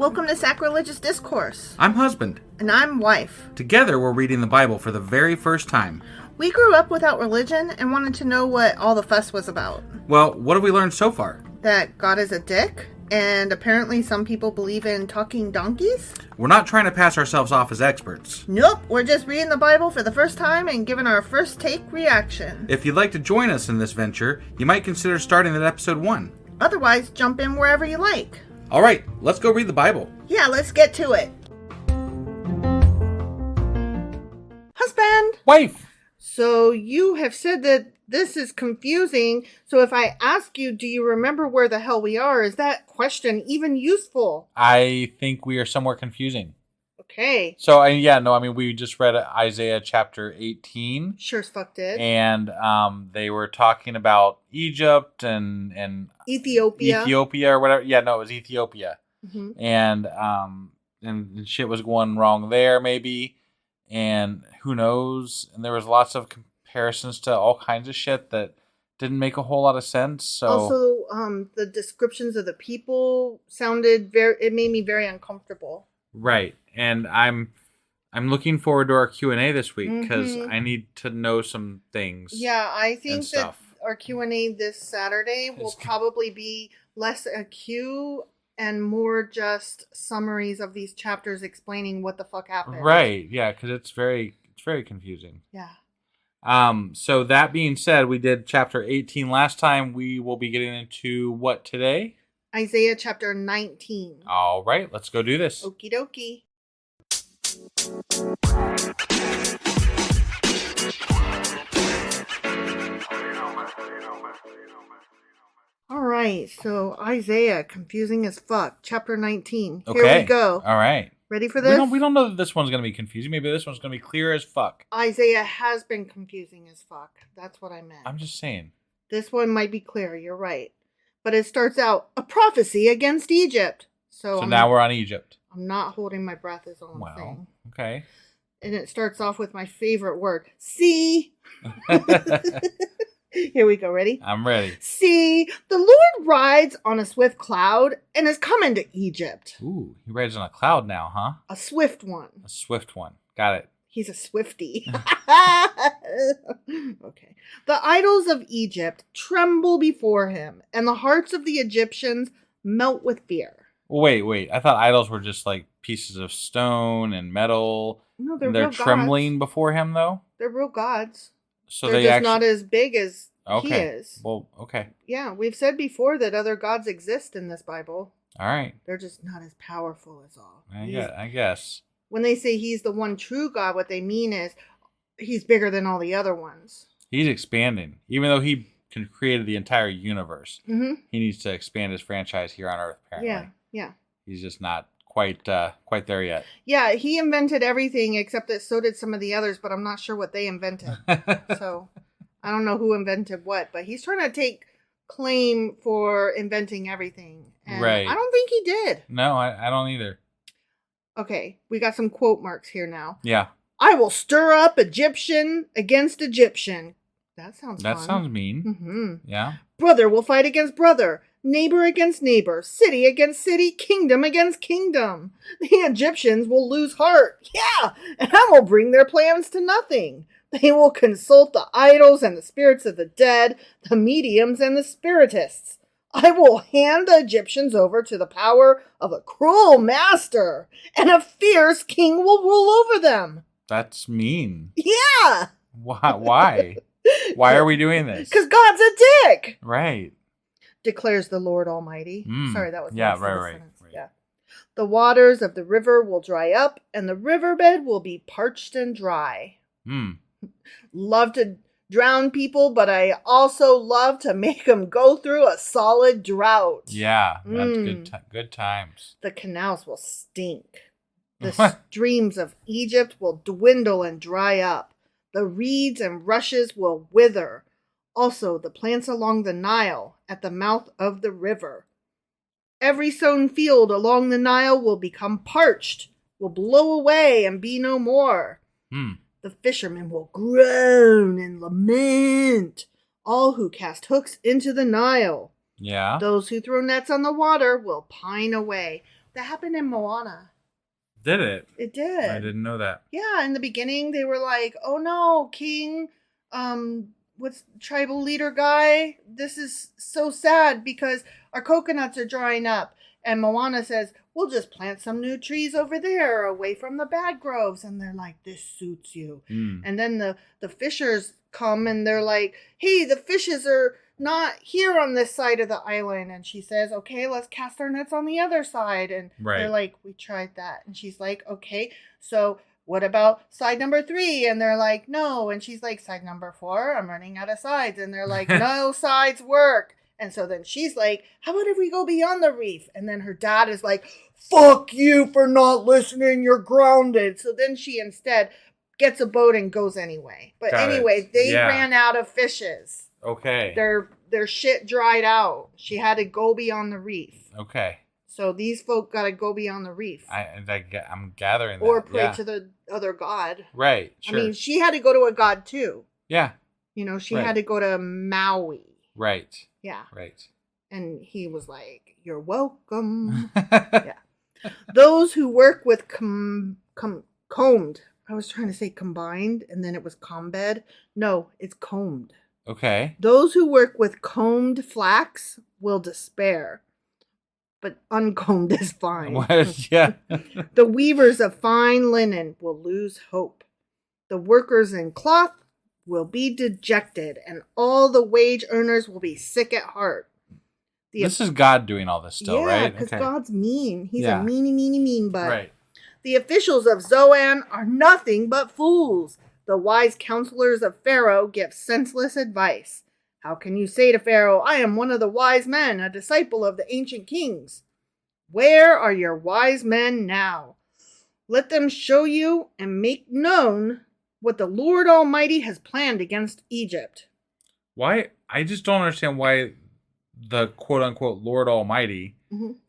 Welcome to Sacrilegious Discourse. I'm husband. And I'm wife. Together, we're reading the Bible for the very first time. We grew up without religion and wanted to know what all the fuss was about. Well, what have we learned so far? That God is a dick, and apparently some people believe in talking donkeys? We're not trying to pass ourselves off as experts. Nope, we're just reading the Bible for the first time and giving our first take reaction. If you'd like to join us in this venture, you might consider starting at episode 1. Otherwise, jump in wherever you like. All right, let's go read the Bible. Yeah, let's get to it. Husband! Wife! So you have said that this is confusing. So if I ask you, do you remember where the hell we are? Is that question even useful? I think we are somewhere confusing. Okay. So, we just read Isaiah chapter 18. Sure as fuck did. And they were talking about Egypt and Ethiopia or whatever. Yeah, no, it was Ethiopia. Mm-hmm. And shit was going wrong there, maybe. And who knows? And there was lots of comparisons to all kinds of shit that didn't make a whole lot of sense. So also, the descriptions of the people it made me very uncomfortable. Right. And I'm looking forward to our Q&A this week because I need to know some things. Yeah, I think that our Q&A this Saturday will probably be less a Q and more just summaries of these chapters explaining what the fuck happened. Right. Yeah, because it's very confusing. Yeah. So that being said, we did chapter 18 last time. We will be getting into what today? Isaiah chapter 19. All right, let's go do this. Okie dokie. All right, so Isaiah, confusing as fuck, chapter 19. Okay. Here we go. All right. Ready for this? We don't know that this one's going to be confusing. Maybe this one's going to be clear as fuck. Isaiah has been confusing as fuck. That's what I meant. I'm just saying. This one might be clear. You're right. But it starts out, a prophecy against Egypt. So now we're on Egypt. I'm not holding my breath is all I'm saying. Okay. And it starts off with my favorite word. See? Here we go. Ready? I'm ready. See, the Lord rides on a swift cloud and is coming to Egypt. Ooh, he rides on a cloud now, huh? A swift one. A swift one. Got it. He's a Swiftie. Okay. The idols of Egypt tremble before him, and the hearts of the Egyptians melt with fear. Wait. I thought idols were just like pieces of stone and metal. No, they're real real trembling gods. Before him, though? They're real gods. So they're just not as big as he is. Well, okay. Yeah, we've said before that other gods exist in this Bible. All right. They're just not as powerful as all. I guess. When they say he's the one true God, what they mean is he's bigger than all the other ones. He's expanding. Even though he created the entire universe, he needs to expand his franchise here on Earth, apparently. Yeah. He's just not quite there yet. Yeah, he invented everything except that so did some of the others, but I'm not sure what they invented. So I don't know who invented what, but he's trying to take claim for inventing everything. And right. I don't think he did. No, I don't either. Okay, we got some quote marks here now. Yeah. I will stir up Egyptian against Egyptian. That sounds fun. That sounds mean. Mm-hmm. Yeah. Brother will fight against brother. Neighbor against neighbor. City against city. Kingdom against kingdom. The Egyptians will lose heart. Yeah, and I will bring their plans to nothing. They will consult the idols and the spirits of the dead, the mediums and the spiritists. I will hand the Egyptians over to the power of a cruel master, and a fierce king will rule over them. That's mean. Yeah. Why? Why are we doing this? Because God's a dick. Right. Declares the Lord Almighty. Sorry, that was right. Yeah. The waters of the river will dry up, and the riverbed will be parched and dry. Love to drown people, but I also love to make them go through a solid drought. Yeah, that's good times. The canals will stink. The streams of Egypt will dwindle and dry up. The reeds and rushes will wither. Also, the plants along the Nile at the mouth of the river. Every sown field along the Nile will become parched, will blow away and be no more. The fishermen will groan and lament. All who cast hooks into the Nile. Yeah. Those who throw nets on the water will pine away. That happened in Moana. Did it? It did. I didn't know that. Yeah, in the beginning they were like, "Oh no, King, what's tribal leader guy? This is so sad because our coconuts are drying up." And Moana says, "We'll just plant some new trees over there, away from the bad groves." And they're like, "This suits you." And then the fishers come and they're like, "Hey, the fishes are not here on this side of the island." And she says, "Okay, let's cast our nets on the other side." And they're like, "We tried that." And she's like, "Okay, so what about side number 3?" And they're like, "No." And she's like, "Side number 4, I'm running out of sides." And they're like, "No sides work." And so then she's like, "How about if we go beyond the reef?" And then her dad is like, "Fuck you for not listening. You're grounded." So then she instead gets a boat and goes anyway. But anyway, they ran out of fishes. Okay. Their shit dried out. She had to go beyond the reef. Okay. So these folk got to go beyond the reef. I'm gathering that. Or pray to the other god. Right, sure. I mean, she had to go to a god too. Yeah. You know, she had to go to Maui. Right. Yeah. Right. And he was like, "You're welcome." Yeah. Those who work with combed. I was trying to say combined, and then it was combed. No, it's combed. Okay. Those who work with combed flax will despair, but uncombed is fine. Yeah. The weavers of fine linen will lose hope. The workers in cloth will be dejected, and all the wage earners will be sick at heart. This is God doing all this still, right? Yeah, because God's mean. He's a mean butt. Right. The officials of Zoan are nothing but fools. The wise counselors of Pharaoh give senseless advice. How can you say to Pharaoh, "I am one of the wise men, a disciple of the ancient kings"? Where are your wise men now? Let them show you and make known what the Lord Almighty has planned against Egypt. Why? I just don't understand why the quote-unquote Lord Almighty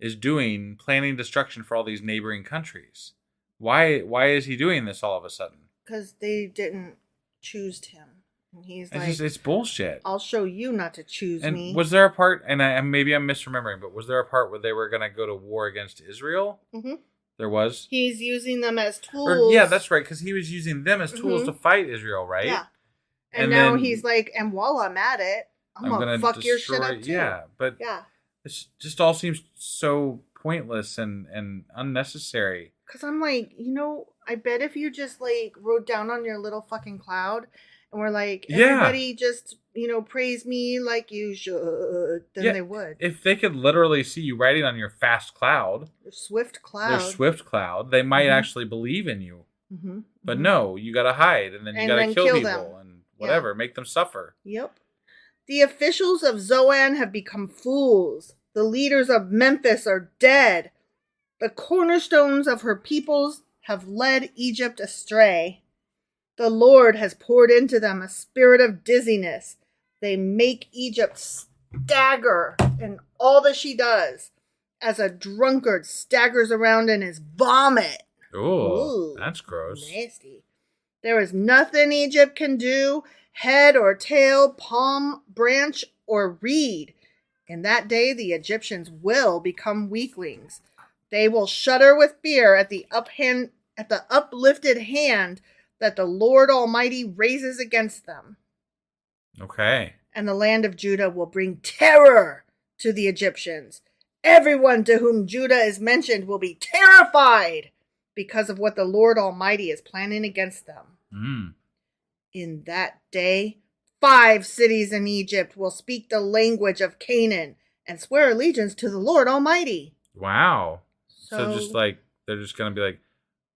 is planning destruction for all these neighboring countries. Why is he doing this all of a sudden? Because they didn't choose him. And he's like, it's bullshit. "I'll show you not to choose me." And was there a part, and maybe I'm misremembering, but was there a part where they were going to go to war against Israel? Mm-hmm. There was? He's using them as tools. Yeah, that's right, because he was using them as tools to fight Israel, right? Yeah. And now he's like, "And while I'm at it, I'm gonna fuck your shit up too." Yeah, but it just all seems so pointless and unnecessary. Because I'm like, I bet if you just like wrote down on your little fucking cloud and we're like, everybody just, praise me like you should, then they would. If they could literally see you writing on your fast cloud, your swift cloud, they might actually believe in you. Mm-hmm. But no, you got to hide and then you got to kill people them. And whatever, make them suffer. Yep. The officials of Zoan have become fools. The leaders of Memphis are dead. The cornerstones of her peoples have led Egypt astray. The Lord has poured into them a spirit of dizziness. They make Egypt stagger in all that she does, as a drunkard staggers around in his vomit. Ooh, that's gross. Nasty. There is nothing Egypt can do, head or tail, palm, branch, or reed. In that day, the Egyptians will become weaklings. They will shudder with fear at the uplifted hand that the Lord Almighty raises against them. Okay. And the land of Judah will bring terror to the Egyptians. Everyone to whom Judah is mentioned will be terrified because of what the Lord Almighty is planning against them. In that day, 5 cities in Egypt will speak the language of Canaan and swear allegiance to the Lord Almighty. Wow. So just like, they're just going to be like,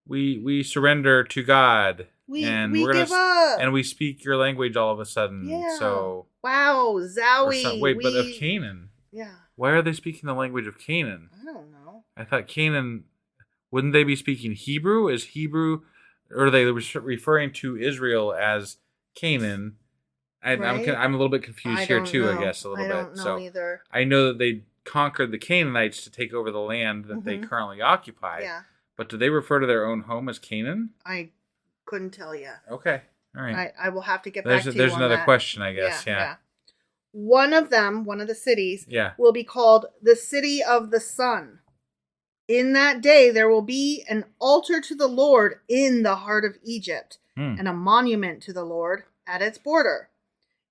we surrender to God. We give up. And we speak your language all of a sudden. Yeah. So wow, Zowie. But of Canaan. Yeah. Why are they speaking the language of Canaan? I don't know. I thought Canaan, wouldn't they be speaking Hebrew? Is Hebrew, or are they referring to Israel as Canaan? I'm a little bit confused here too, I guess, a little bit. I don't know either. I know that they conquered the Canaanites to take over the land that they currently occupy. Yeah. But do they refer to their own home as Canaan? I couldn't tell you. Okay. All right. I will have to get back to you There's on another that. question, I guess. Yeah. One of the cities, will be called the City of the Sun. In that day there will be an altar to the Lord in the heart of Egypt, and a monument to the Lord at its border.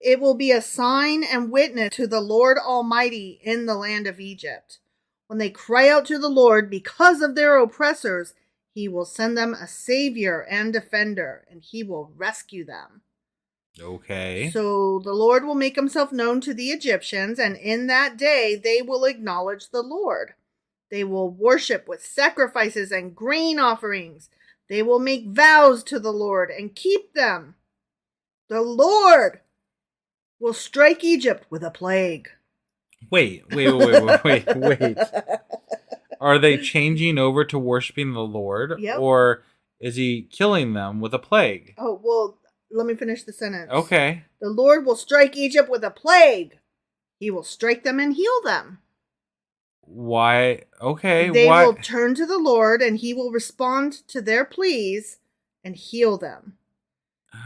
It will be a sign and witness to the Lord Almighty in the land of Egypt. When they cry out to the Lord because of their oppressors, he will send them a savior and defender, and he will rescue them. Okay. So the Lord will make himself known to the Egyptians, and in that day they will acknowledge the Lord. They will worship with sacrifices and grain offerings. They will make vows to the Lord and keep them. The Lord will strike Egypt with a plague. Wait. Are they changing over to worshiping the Lord? Yep. Or is he killing them with a plague? Oh, well, let me finish the sentence. Okay. The Lord will strike Egypt with a plague. He will strike them and heal them. Why? Okay. They why? will turn to the Lord, and he will respond to their pleas and heal them.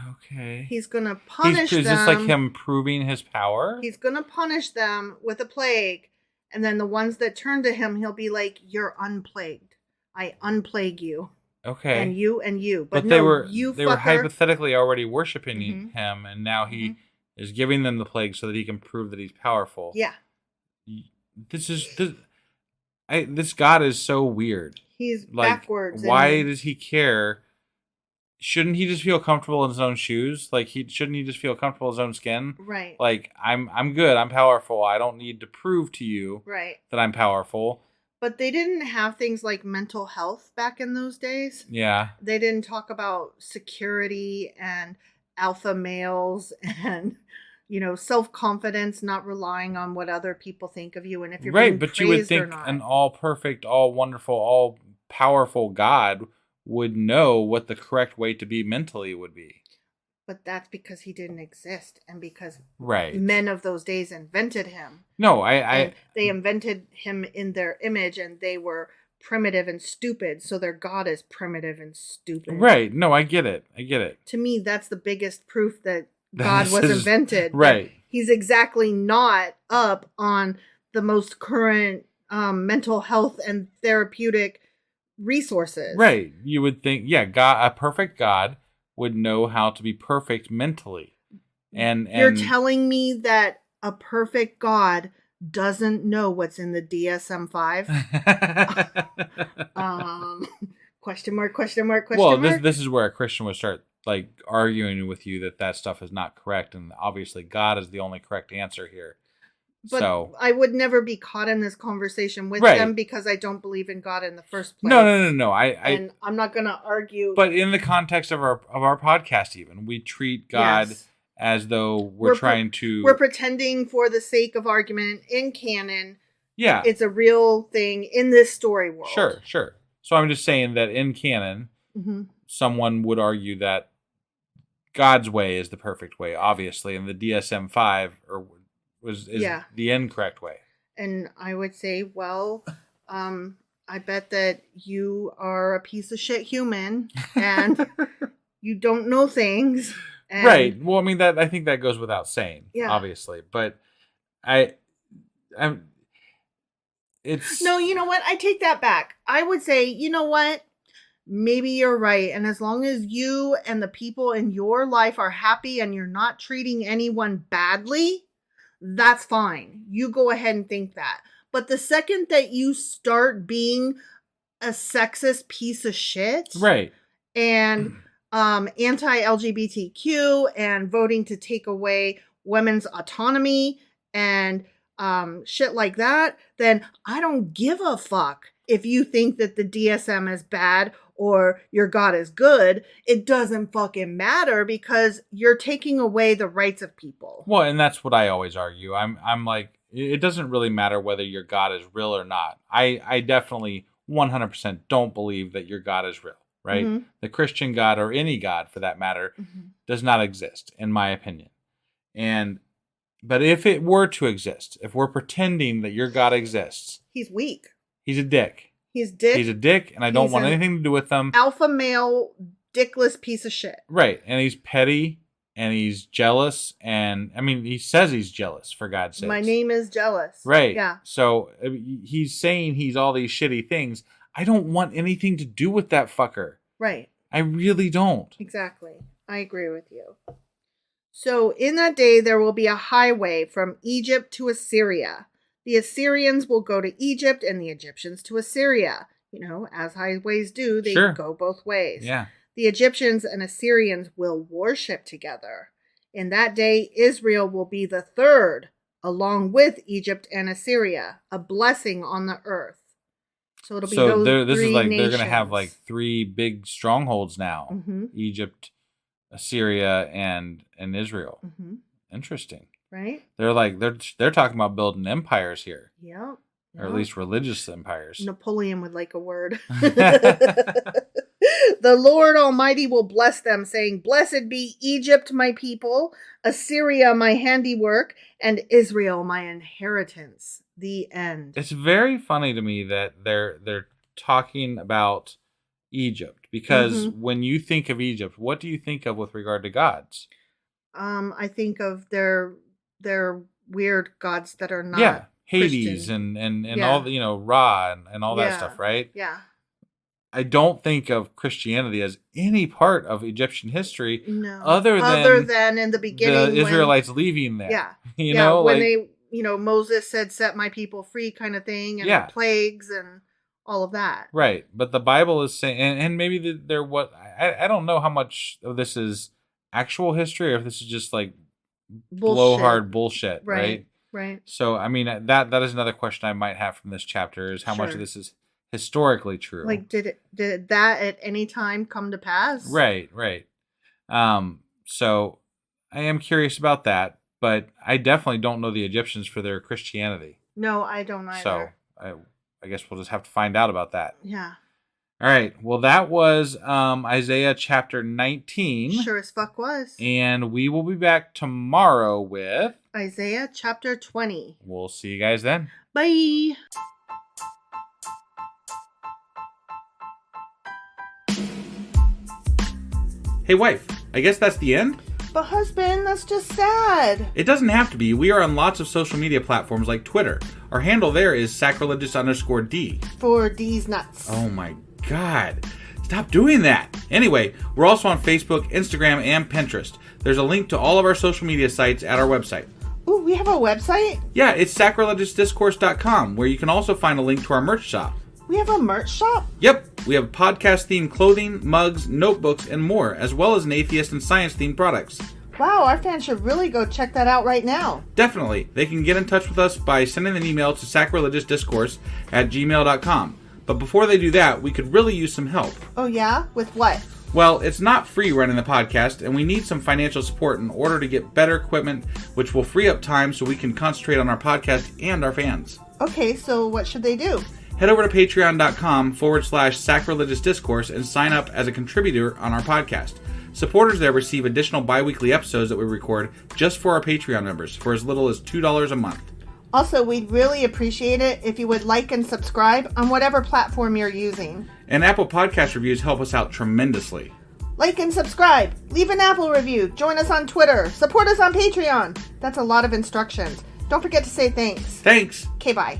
Okay. He's going to punish them. Is this like him proving his power? He's going to punish them with a plague. And then the ones that turn to him, he'll be like, you're unplagued. I unplague you. Okay. And you and you. But no, they were you they were fucker. hypothetically already worshiping him, and now he is giving them the plague so that he can prove that he's powerful. Yeah. This God is so weird. He's like, backwards. Why does he care? Shouldn't he just feel comfortable in his own shoes? Like shouldn't he just feel comfortable in his own skin? Right. Like I'm good. I'm powerful. I don't need to prove to you that I'm powerful. But they didn't have things like mental health back in those days. Yeah. They didn't talk about security and alpha males and, self-confidence, not relying on what other people think of you. And if you're being but praised you would think or not. an all perfect, all wonderful, all powerful God would know what the correct way to be mentally would be. But that's because he didn't exist, and because men of those days invented him. No, they invented him in their image, and they were primitive and stupid, so their God is primitive and stupid. Right. No, I get it. To me, that's the biggest proof that God was invented. Right. He's exactly not up on the most current mental health and therapeutic resources. Right. You would think, God, a perfect God would know how to be perfect mentally. And you're telling me that a perfect God doesn't know what's in the DSM-5? Question mark. Well, this is where a Christian would start arguing with you that stuff is not correct, and obviously God is the only correct answer here. But I would never be caught in this conversation with them because I don't believe in God in the first place. No. And I'm not going to argue. But in the context of our podcast, even we treat God as though we're trying to. We're pretending for the sake of argument in canon. Yeah, it's a real thing in this story world. Sure. So I'm just saying that in canon, someone would argue that God's way is the perfect way, obviously, and the DSM-5 is the incorrect way. And I would say, well, I bet that you are a piece of shit human and you don't know things. And right. Well, I mean, I think that goes without saying, obviously. But it's... No, you know what? I take that back. I would say, you know what? Maybe you're right. And as long as you and the people in your life are happy and you're not treating anyone badly, that's fine. You go ahead and think that. But the second that you start being a sexist piece of shit, right, and anti-LGBTQ and voting to take away women's autonomy and shit like that, then I don't give a fuck if you think that the DSM is bad or your God is good. It doesn't fucking matter because you're taking away the rights of people. Well, and that's what I always argue. I'm like, it doesn't really matter whether your God is real or not. I definitely 100% don't believe that your God is real, right? Mm-hmm. The Christian God, or any God for that matter, does not exist, in my opinion. But if it were to exist, if we're pretending that your God exists, he's weak. He's a dick. He's a dick, and I don't want anything to do with them. Alpha male, dickless piece of shit. Right, and he's petty, and he's jealous, and I mean, he says he's jealous, for God's sake. My name is jealous. Right. Yeah. So he's saying he's all these shitty things. I don't want anything to do with that fucker. Right. I really don't. Exactly. I agree with you. So in that day, there will be a highway from Egypt to Assyria. The Assyrians will go to Egypt and the Egyptians to Assyria. You know, as highways do, they go both ways. Yeah. The Egyptians and Assyrians will worship together. In that day, Israel will be the third, along with Egypt and Assyria, a blessing on the earth. So it'll be those this three is like nations. they're going to have like 3 big strongholds now: Egypt, Assyria, and Israel. Interesting, right? They're talking about building empires here. Yep. Or at least religious empires. Napoleon would like a word. The Lord Almighty will bless them, saying, "Blessed be Egypt, my people, Assyria, my handiwork, and Israel, my inheritance." The end. It's very funny to me that they're talking about Egypt, because when you think of Egypt, what do you think of with regard to gods? I think of their weird gods that are not Hades Christian. and all the, Ra and all that stuff, right? Yeah. I don't think of Christianity as any part of Egyptian history, no, other than in the beginning, the Israelites leaving there. Yeah, you know, when they, Moses said, "Set my people free," kind of thing, and the plagues and all of that. Right, but the Bible is saying, and maybe they're what I don't know how much of this is actual history or if this is just like blowhard bullshit, right? Right. So I mean that is another question I might have from this chapter is how much of this is historically true. Like, did that at any time come to pass? Right. So I am curious about that, but I definitely don't know the Egyptians for their Christianity. No, I don't either. So I guess we'll just have to find out about that. Yeah. All right. Well, that was Isaiah chapter 19. Sure as fuck was. And we will be back tomorrow with Isaiah chapter 20. We'll see you guys then. Bye. Hey, wife, I guess that's the end? But husband, that's just sad. It doesn't have to be. We are on lots of social media platforms like Twitter. Our handle there is sacrilegious_D. For D's nuts. Oh my God. Stop doing that. Anyway, we're also on Facebook, Instagram, and Pinterest. There's a link to all of our social media sites at our website. Ooh, we have a website? Yeah, it's sacrilegiousdiscourse.com, where you can also find a link to our merch shop. We have a merch shop? Yep, we have podcast-themed clothing, mugs, notebooks, and more, as well as an atheist and science-themed products. Wow, our fans should really go check that out right now. Definitely. They can get in touch with us by sending an email to sacrilegiousdiscourse@gmail.com. But before they do that, we could really use some help. Oh yeah? With what? Well, it's not free running the podcast, and we need some financial support in order to get better equipment, which will free up time so we can concentrate on our podcast and our fans. Okay, so what should they do? Head over to patreon.com/sacrilegiousdiscourse and sign up as a contributor on our podcast. Supporters there receive additional bi-weekly episodes that we record just for our Patreon members for as little as $2 a month. Also, we'd really appreciate it if you would like and subscribe on whatever platform you're using. And Apple Podcast reviews help us out tremendously. Like and subscribe. Leave an Apple review. Join us on Twitter. Support us on Patreon. That's a lot of instructions. Don't forget to say thanks. Thanks. Okay, bye.